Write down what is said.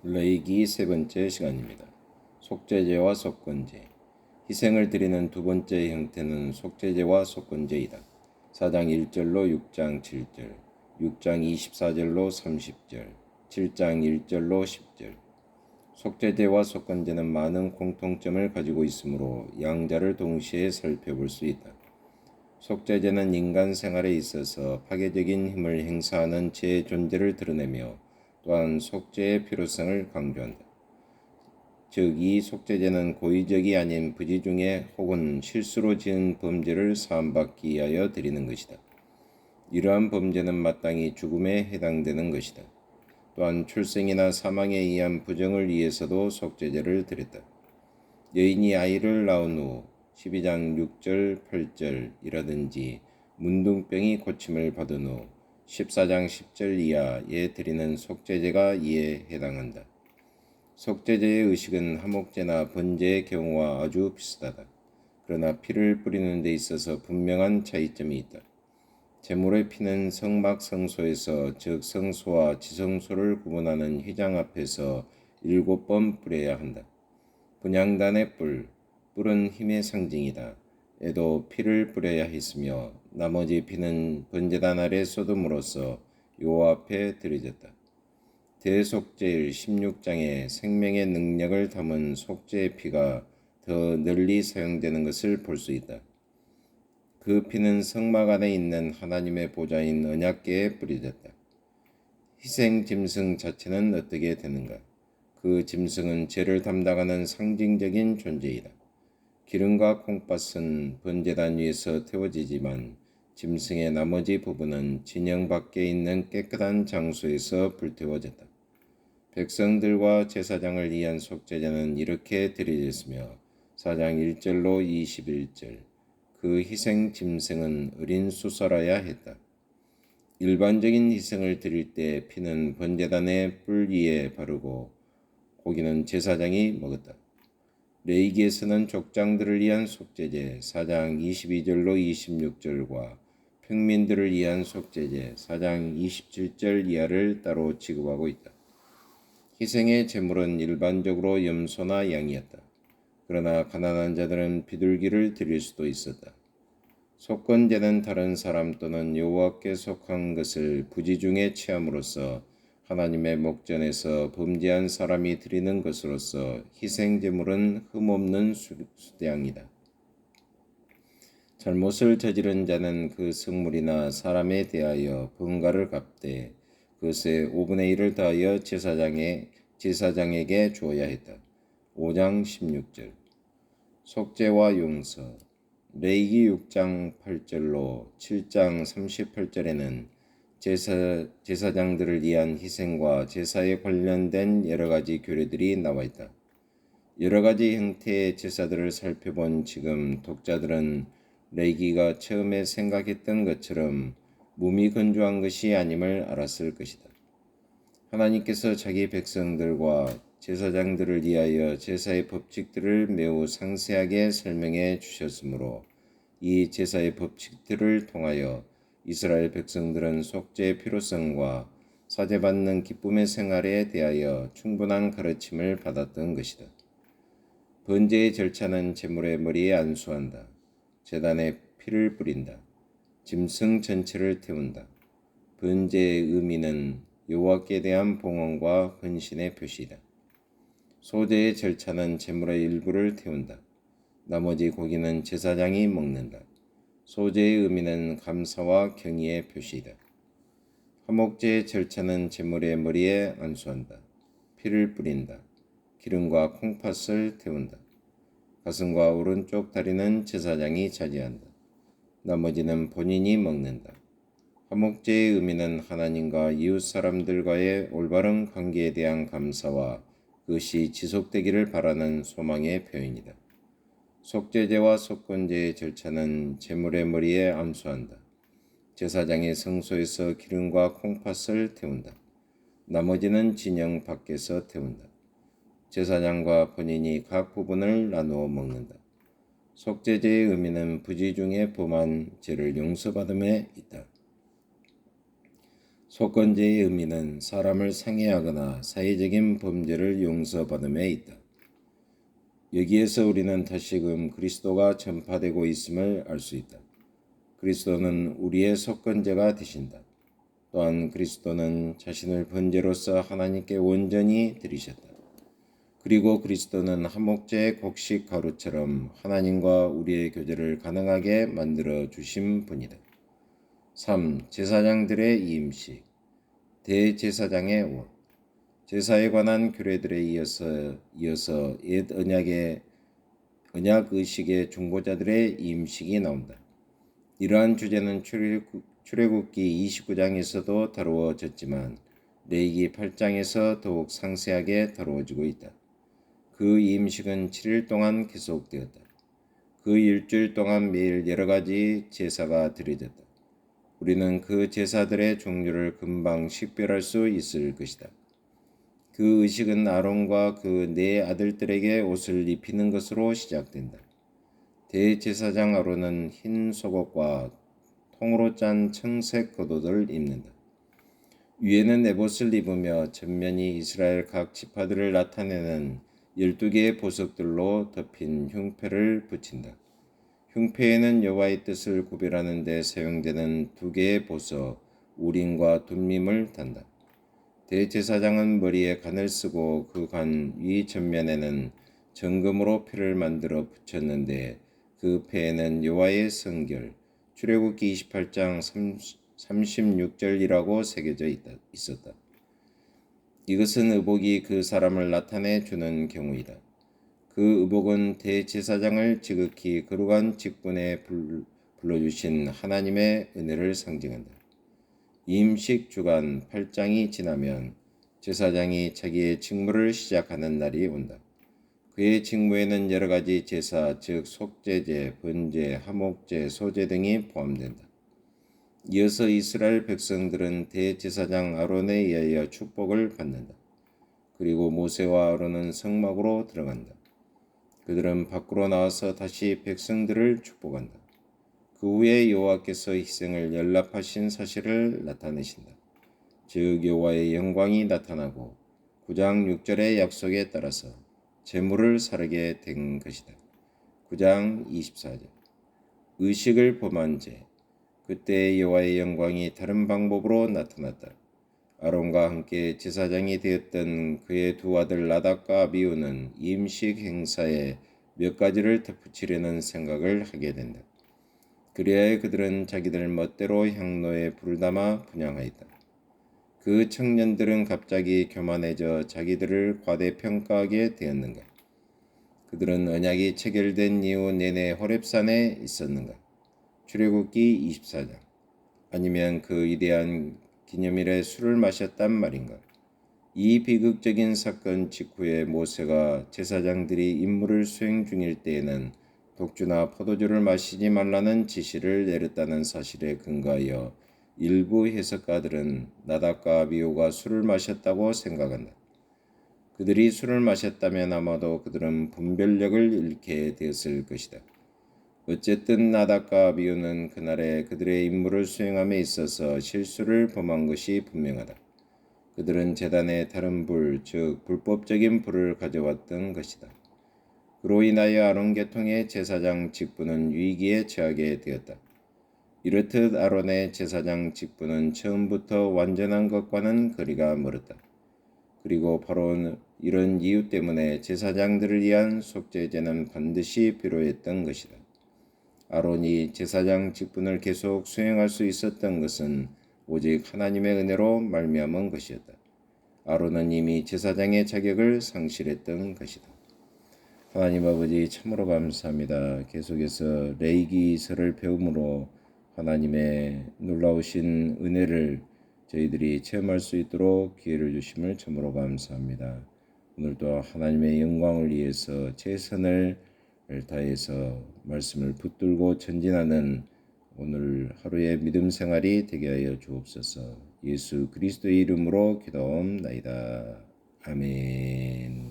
레이기 세 번째 시간입니다. 속죄제와 속건제. 희생을 드리는 두 번째 형태는 속죄제와 속건제이다. 4장 1절로 6장 7절, 6장 24절로 30절, 7장 1절로 10절. 속죄제와 속건제는 많은 공통점을 가지고 있으므로 양자를 동시에 살펴볼 수 있다. 속죄제는 인간 생활에 있어서 파괴적인 힘을 행사하는 죄의 존재를 드러내며 또한 속죄의 필요성을 강조한다. 즉, 이 속죄제는 고의적이 아닌 부지 중에 혹은 실수로 지은 범죄를 사함받기 위하여 드리는 것이다. 이러한 범죄는 마땅히 죽음에 해당되는 것이다. 또한 출생이나 사망에 의한 부정을 위해서도 속죄제를 드렸다. 여인이 아이를 낳은 후 12장 6절 8절이라든지 문둥병이 고침을 받은 후 14장 10절 이하에 드리는 속죄제가 이에 해당한다. 속죄제의 의식은 화목제나 번제의 경우와 아주 비슷하다. 그러나 피를 뿌리는 데 있어서 분명한 차이점이 있다. 제물의 피는 성막 성소에서 즉 성소와 지성소를 구분하는 휘장 앞에서 7번 뿌려야 한다. 분향단의 뿔은 힘의 상징이다. 에도 피를 뿌려야 했으며 나머지 피는 번제단 아래 쏟음으로써 여호와 앞에 드려졌다. 대속죄일 16장에 생명의 능력을 담은 속죄의 피가 더 널리 사용되는 것을 볼 수 있다. 그 피는 성막 안에 있는 하나님의 보좌인 언약궤에 뿌려졌다. 희생 짐승 자체는 어떻게 되는가? 그 짐승은 죄를 담당하는 상징적인 존재이다. 기름과 콩팥은 번제단 위에서 태워지지만 짐승의 나머지 부분은 진영 밖에 있는 깨끗한 장소에서 불태워졌다. 백성들과 제사장을 위한 속죄제는 이렇게 드려졌으며 4장 1절로 21절 그 희생 짐승은 어린 수소라야 했다. 일반적인 희생을 드릴 때 피는 번제단의 뿔 위에 바르고 고기는 제사장이 먹었다. 레위기에서는 족장들을 위한 속죄제 4장 22절로 26절과 평민들을 위한 속죄제 4장 27절 이하를 따로 지급하고 있다. 희생의 제물은 일반적으로 염소나 양이었다. 그러나 가난한 자들은 비둘기를 드릴 수도 있었다. 속건제는 다른 사람 또는 여호와께 속한 것을 부지 중에 취함으로써 하나님의 목전에서 범죄한 사람이 드리는 것으로서 희생제물은 흠없는 수양이다. 잘못을 저지른 자는 그 성물이나 사람에 대하여 번가를 갚되 그것의 5분의 1을 다하여 제사장에게 주어야 했다. 5장 16절 속죄와 용서 레위기 6장 8절로 7장 38절에는 제사장들을 위한 희생과 제사에 관련된 여러 가지 규례들이 나와 있다. 여러 가지 형태의 제사들을 살펴본 지금 독자들은 레위기가 처음에 생각했던 것처럼 몸이 건조한 것이 아님을 알았을 것이다. 하나님께서 자기 백성들과 제사장들을 위하여 제사의 법칙들을 매우 상세하게 설명해 주셨으므로 이 제사의 법칙들을 통하여 이스라엘 백성들은 속죄의 필요성과 사죄받는 기쁨의 생활에 대하여 충분한 가르침을 받았던 것이다. 번제의 절차는 제물의 머리에 안수한다. 제단에 피를 뿌린다. 짐승 전체를 태운다. 번제의 의미는 여호와께 대한 봉헌과 헌신의 표시이다. 소제의 절차는 제물의 일부를 태운다. 나머지 고기는 제사장이 먹는다. 소제의 의미는 감사와 경의의 표시이다. 화목제의 절차는 제물의 머리에 안수한다. 피를 뿌린다. 기름과 콩팥을 태운다. 가슴과 오른쪽 다리는 제사장이 차지한다. 나머지는 본인이 먹는다. 화목제의 의미는 하나님과 이웃 사람들과의 올바른 관계에 대한 감사와 그것이 지속되기를 바라는 소망의 표현이다. 속죄제와 속건제의 절차는 제물의 머리에 안수한다. 제사장이 성소에서 기름과 콩팥을 태운다. 나머지는 진영 밖에서 태운다. 제사장과 본인이 각 부분을 나누어 먹는다. 속죄제의 의미는 부지 중에 범한 죄를 용서받음에 있다. 속건제의 의미는 사람을 상해하거나 사회적인 범죄를 용서받음에 있다. 여기에서 우리는 다시금 그리스도가 전파되고 있음을 알 수 있다. 그리스도는 우리의 속건제가 되신다. 또한 그리스도는 자신을 번제로서 하나님께 온전히 드리셨다. 그리고 그리스도는 한목제의 곡식 가루처럼 하나님과 우리의 교제를 가능하게 만들어 주신 분이다. 3. 제사장들의 이임식. 대제사장의 옷. 제사에 관한 규례들에 이어서 옛 언약 의식의 중보자들의 이임식이 나온다. 이러한 주제는 출애굽기 29장에서도 다루어졌지만 레위기 8장에서 더욱 상세하게 다루어지고 있다. 그 이임식은 7일 동안 계속되었다. 그 일주일 동안 매일 여러 가지 제사가 드려졌다. 우리는 그 제사들의 종류를 금방 식별할 수 있을 것이다. 그 의식은 아론과 그 네 아들들에게 옷을 입히는 것으로 시작된다. 대제사장 아론은 흰 속옷과 통으로 짠 청색 겉옷을 입는다. 위에는 에봇을 입으며 전면이 이스라엘 각 지파들을 나타내는 12개의 보석들로 덮인 흉패를 붙인다. 흉패에는 여호와의 뜻을 구별하는 데 사용되는 2개의 보석, 우림과 둠밈을 단다. 대제사장은 머리에 관을 쓰고 그 관 위 전면에는 정금으로 패를 만들어 붙였는데 그 패에는 여호와의 성결, 출애굽기 28장 36절이라고 새겨져 있었다. 이것은 의복이 그 사람을 나타내 주는 경우이다. 그 의복은 대제사장을 지극히 거룩한 직분에 불러주신 하나님의 은혜를 상징한다. 임식 주간 8장이 지나면 제사장이 자기의 직무를 시작하는 날이 온다. 그의 직무에는 여러 가지 제사, 즉 속죄제, 번제, 화목제, 소제 등이 포함된다. 이어서 이스라엘 백성들은 대제사장 아론에 의하여 축복을 받는다. 그리고 모세와 아론은 성막으로 들어간다. 그들은 밖으로 나와서 다시 백성들을 축복한다. 그 후에 여호와께서 희생을 연락하신 사실을 나타내신다. 즉 여호와의 영광이 나타나고 9장 6절의 약속에 따라서 제물을 사르게 된 것이다. 9장 24절. 의식을 범한 죄. 그때 여호와의 영광이 다른 방법으로 나타났다. 아론과 함께 제사장이 되었던 그의 두 아들 나답과 아비후는 임식 행사에 몇 가지를 덧붙이려는 생각을 하게 된다. 그리하여 그들은 자기들 멋대로 향로에 불을 담아 분향하였다. 그 청년들은 갑자기 교만해져 자기들을 과대평가하게 되었는가? 그들은 언약이 체결된 이후 내내 호렙산에 있었는가? 출애굽기 24장. 아니면 그 위대한 기념일에 술을 마셨단 말인가? 이 비극적인 사건 직후에 모세가 제사장들이 임무를 수행 중일 때에는 독주나 포도주를 마시지 말라는 지시를 내렸다는 사실에 근거하여 일부 해석가들은 나답과 아비후가 술을 마셨다고 생각한다. 그들이 술을 마셨다면 아마도 그들은 분별력을 잃게 되었을 것이다. 어쨌든 나답과 아비후는 그날에 그들의 임무를 수행함에 있어서 실수를 범한 것이 분명하다. 그들은 제단에 다른 불, 즉 불법적인 불을 가져왔던 것이다. 그로 인하여 아론 계통의 제사장 직분은 위기에 처하게 되었다. 이렇듯 아론의 제사장 직분은 처음부터 완전한 것과는 거리가 멀었다. 그리고 바로 이런 이유 때문에 제사장들을 위한 속죄제는 반드시 필요했던 것이다. 아론이 제사장 직분을 계속 수행할 수 있었던 것은 오직 하나님의 은혜로 말미암은 것이었다. 아론은 이미 제사장의 자격을 상실했던 것이다. 하나님 아버지 참으로 감사합니다. 계속해서 레위기서를 배움으로 하나님의 놀라우신 은혜를 저희들이 체험할 수 있도록 기회를 주심을 참으로 감사합니다. 오늘도 하나님의 영광을 위해서 최선을 다해서 말씀을 붙들고 전진하는 오늘 하루의 믿음 생활이 되게 하여 주옵소서. 예수 그리스도의 이름으로 기도하옵나이다. 아멘.